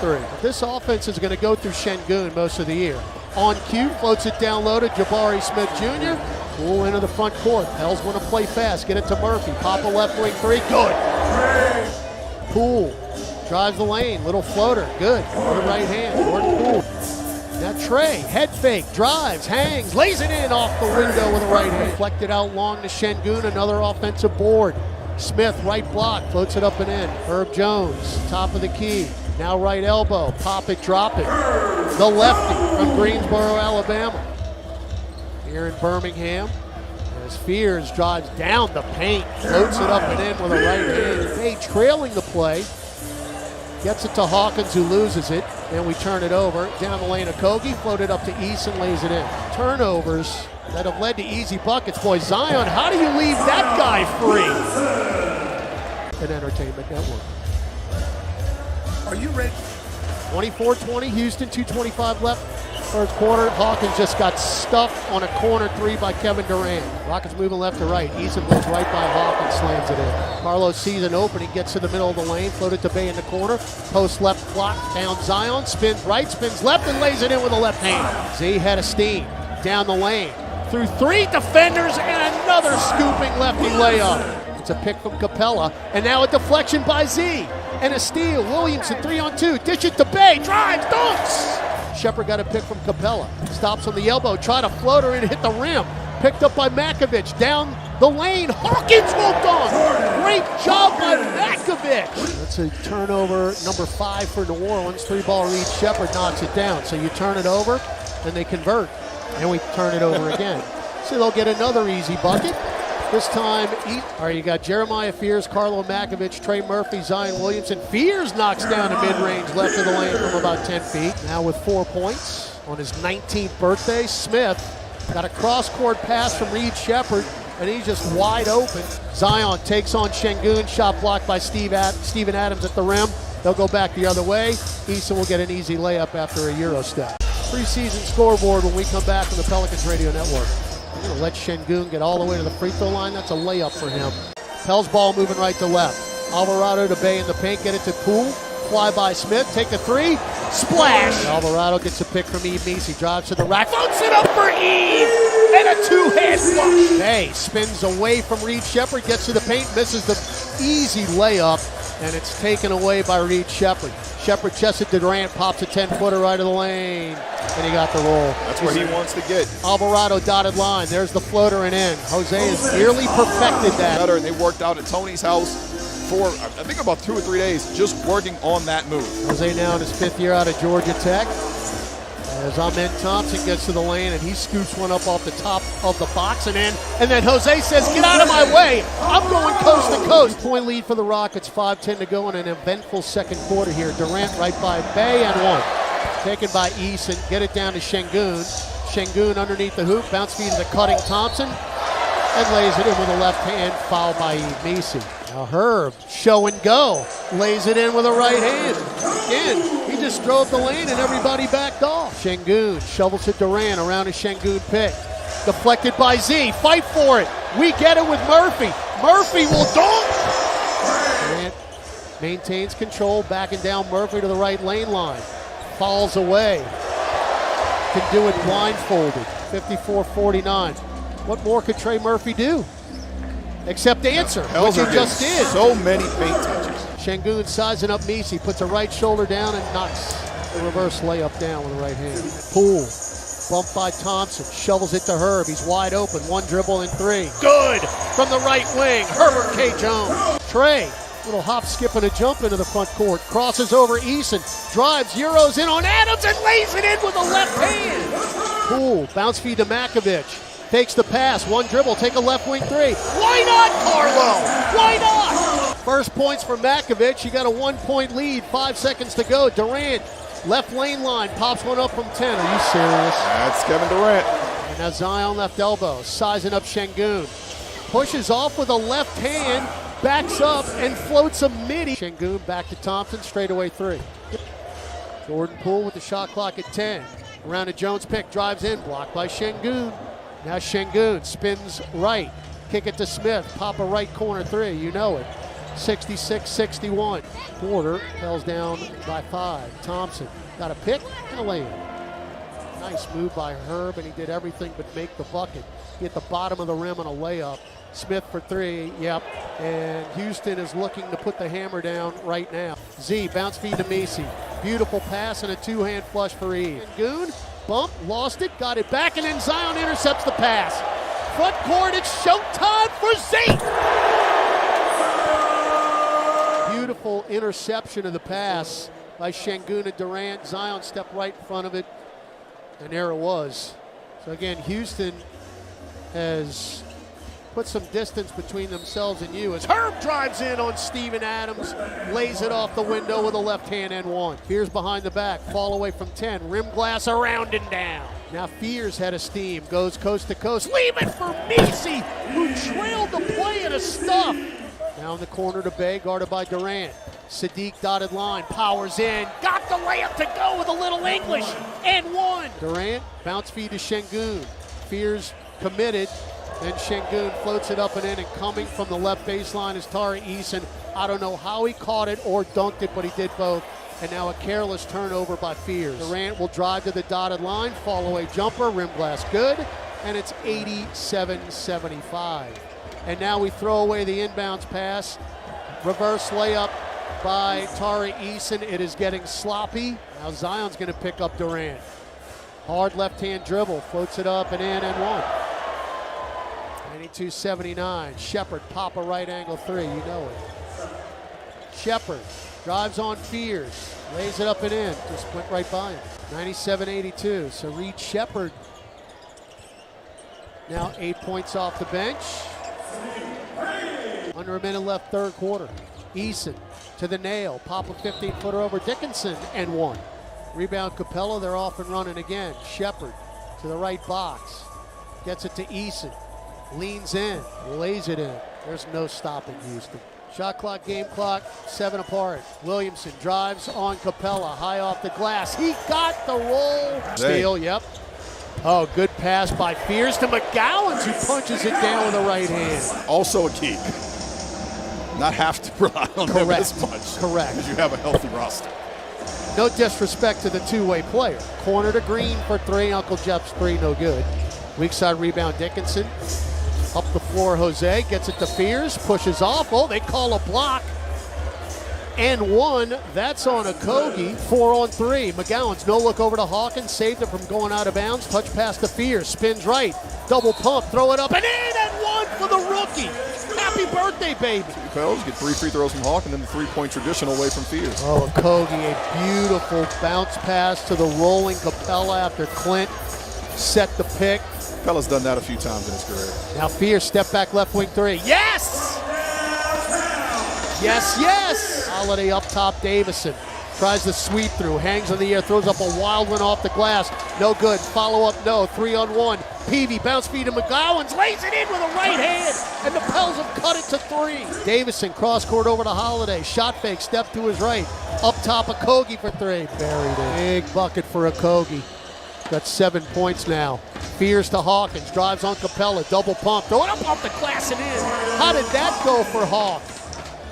three. This offense is going to go through Sengun most of the year. On cue, floats it down low to Jabari Smith Jr. Poole into the front court. Pels want to play fast. Get it to Murphy. Pop a left wing three. Good. Poole drives the lane. Little floater. Good. With the right hand. Jordan Poole. Now Trey, head fake, drives, hangs, lays it in off the window with the right hand. Deflected out long to Sengun. Another offensive board. Smith, right block, floats it up and in. Herb Jones, top of the key. Now right elbow, pop it, drop it. The lefty from Greensboro, Alabama. Here in Birmingham, as Fears drives down the paint, floats it up and in with a right hand. They trailing the play. Gets it to Hawkins, who loses it. Then we turn it over. Down the lane of Kogi, floated up to East and lays it in. Turnovers that have led to easy buckets. Boy, Zion, how do you leave that guy free? An Entertainment Network. Are you ready? 24-20, Houston, 2:25 left. First quarter, Hawkins just got stuffed on a corner three by Kevin Durant. Rockets moving left to right. Eason goes right by Hawkins, slams it in. Carlos sees an opening, gets to the middle of the lane, floated to Bay in the corner. Post left block, down Zion, spins right, spins left, and lays it in with a left hand. Z had a steam, down the lane. Through three defenders and another scooping lefty layup. It's a pick from Capella, and now a deflection by Z. And a steal, Williamson 3-on-2, dish it to Bay, drives, dunks! Shepard got a pick from Capella, stops on the elbow, try to float her and hit the rim. Picked up by Makovich, down the lane, Hawkins will dunk! Great job by Makovich! That's a turnover, number 5 for New Orleans, 3-ball lead, Shepard knocks it down. So you turn it over, and they convert, and we turn it over again. So they'll get another easy bucket. This time, all right, you got Jeremiah Fears, Carlo Makovich, Trey Murphy, Zion Williamson. Fears knocks down a mid-range left of the lane from about 10 feet. Now with 4 points on his 19th birthday, Smith got a cross-court pass from Reed Shepard, and he's just wide open. Zion takes on Sengun, shot blocked by Steven Adams at the rim. They'll go back the other way. Easton will get an easy layup after a Euro step. Preseason scoreboard when we come back on the Pelicans Radio Network. We're going to let Sengun get all the way to the free throw line. That's a layup for him. Pels ball moving right to left. Alvarado to Bay in the paint. Get it to Poole. Fly by Smith. Take a three. Splash. Alvarado gets a pick from Eve Meese. Drives to the rack. Floats it up for Eve. And a two-hand flush. Bay spins away from Reed Shepard. Gets to the paint. Misses the easy layup. And it's taken away by Reed Shepard. Shepard chested to Durant. Pops a 10-footer right of the lane. And he got the roll. That's where he wants to get. Alvarado dotted line. There's the floater and in. Jose has nearly perfected that. And they worked out at Tony's house for, I think, about 2 or 3 days just working on that move. Jose now in his 5th year out of Georgia Tech. As Amen Thompson gets to the lane and he scoops one up off the top of the box and in. And then Jose says, get out of my way. I'm going coast to coast. Point lead for the Rockets. 5:10 to go in an eventful second quarter here. Durant right by Bay and one. Taken by Eason, get it down to Sengun. Sengun underneath the hoop, bounce feed to cutting Thompson, and lays it in with a left hand, foul by Meese. Now Herb, show and go, lays it in with a right hand. Again, he just drove the lane and everybody backed off. Sengun shovels it Durant around a Sengun pick. Deflected by Z, fight for it. We get it with Murphy. Murphy will dunk. Durant maintains control, backing down Murphy to the right lane line. Falls away. Can do it blindfolded. 54-49. What more could Trey Murphy do? Except answer, which he just did. So many paint touches. Sengun sizing up Meese, puts a right shoulder down and knocks the reverse layup down with the right hand. Poole, bumped by Thompson, shovels it to Herb. He's wide open, one dribble and three. Good from the right wing, Herbert K. Jones. Trey. Little hop, skip, and a jump into the front court. Crosses over Eason. Drives, Euros in on Adams, and lays it in with a left hand. Poole, bounce feed to Makovich. Takes the pass, one dribble, take a left wing three. Why not, Carlo? Why not? First points for Makovich. He got a 1-point lead, 5 seconds to go. Durant, left lane line, pops one up from 10. Are you serious? That's Kevin Durant. And now Zion left elbow, sizing up Sengun. Pushes off with a left hand. Backs up and floats a midi. Sengun back to Thompson, straightaway three. Jordan Poole with the shot clock at 10. Around a Jones pick, drives in, blocked by Sengun. Now Sengun spins right, kick it to Smith, pop a right corner three, you know it. 66-61. Porter tells down by 5. Thompson got a pick and a layup. Nice move by Herb, and he did everything but make the bucket. He hit the bottom of the rim on a layup. Smith for 3, yep. And Houston is looking to put the hammer down right now. Z, bounce feed to Messi. Beautiful pass and a two-hand flush for E. Sengun, bump, lost it, got it back, and then Zion intercepts the pass. Front court, it's showtime for Z! Beautiful interception of the pass by Sengun and Durant. Zion stepped right in front of it, and there it was. So again, Houston has put some distance between themselves and you as Herb drives in on Steven Adams, lays it off the window with a left hand and one. Fears behind the back, fall away from 10, rim glass around and down. Now Fears had a steam, goes coast to coast, leave it for Messi, who trailed the play in a stuff. Now in the corner to Bay, guarded by Durant. Sadiq dotted line, powers in, got the layup to go with a little English, and one. Durant, bounce feed to Sengun. Fears committed, then Sengun floats it up and in, and coming from the left baseline is Tari Eason. I don't know how he caught it or dunked it, but he did both. And now a careless turnover by Fears. Durant will drive to the dotted line, fall away jumper, rim glass good, and it's 87-75. And now we throw away the inbounds pass. Reverse layup by Tari Eason. It is getting sloppy. Now Zion's going to pick up Durant. Hard left-hand dribble, floats it up and in and one. 92-79. Shepard, pop a right angle 3, you know it. Shepard drives on Fears, lays it up and in, just went right by him. 97-82, so Reed Shepard now 8 points off the bench. Under a minute left, third quarter. Eason to the nail, pop a 15-footer over Dickinson and one. Rebound Capella, they're off and running again. Shepard to the right box, gets it to Eason, leans in, lays it in. There's no stopping Houston. Shot clock, game clock, 7 apart. Williamson drives on Capella, high off the glass. He got the roll. Steal, yep. Oh, good pass by Fears to McGowans, who punches it down with the right hand. Also a key. Not have to rely on him this much. Correct. Because you have a healthy roster. No disrespect to the two-way player. Corner to Green for 3. Uncle Jeff's 3, no good. Weak side rebound, Dickinson. Up the floor, Jose gets it to Fears, pushes off. Oh, they call a block. And one, that's on Okogie. 4 on 3. McGowan's no look over to Hawkins, saved it from going out of bounds. Touch pass to Fears, spins right. Double pump, throw it up and in, and one for the rookie. Happy birthday, baby. Fellas get 3 free throws from Hawk and then the 3-point tradition away from Fears. Oh, Okogie, a beautiful bounce pass to the rolling Capella after Clint set the pick. Capella's done that a few times in his career. Now Fears, step back left wing 3. Yes! Yes, yes! Holiday up top, Davison. Tries the sweep through, hangs on the air, throws up a wild one off the glass. No good, follow up, no, 3 on 1. Peavy, bounce feed to McGowans, lays it in with a right hand, and the Pels have cut it to 3. Davison, cross court over to Holiday, shot fake, step to his right. Up top, Okogie for 3, buried it. Big bucket for Okogie. Got 7 points now. Fears to Hawkins, drives on Capella, double pump, throw it up off the glass and in. How did that go for Hawk?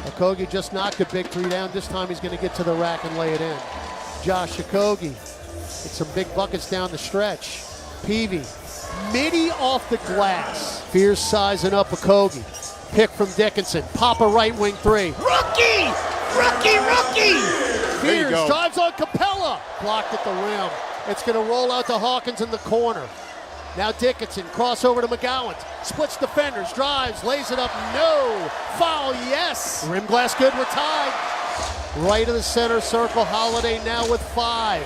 Okogie just knocked a big 3 down. This time he's going to get to the rack and lay it in. Josh Okogie gets some big buckets down the stretch. Peavy, midi off the glass. Fears sizing up Okogie. Pick from Dickinson. Pop a right wing 3. Rookie! Rookie! Rookie! Fears drives on Capella. Blocked at the rim. It's going to roll out to Hawkins in the corner. Now Dickinson, crossover to McGowans, splits defenders, drives, lays it up, no! Foul, yes! Rim glass good, we're tied. Right of the center circle, Holiday now with 5.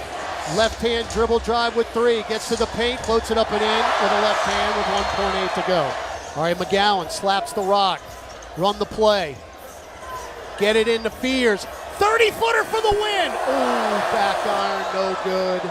Left-hand dribble drive with 3, gets to the paint, floats it up and in with a left hand with 1.8 to go. All right, McGowan slaps the rock, run the play. Get it into Fears, 30-footer for the win! Ooh, back iron, no good.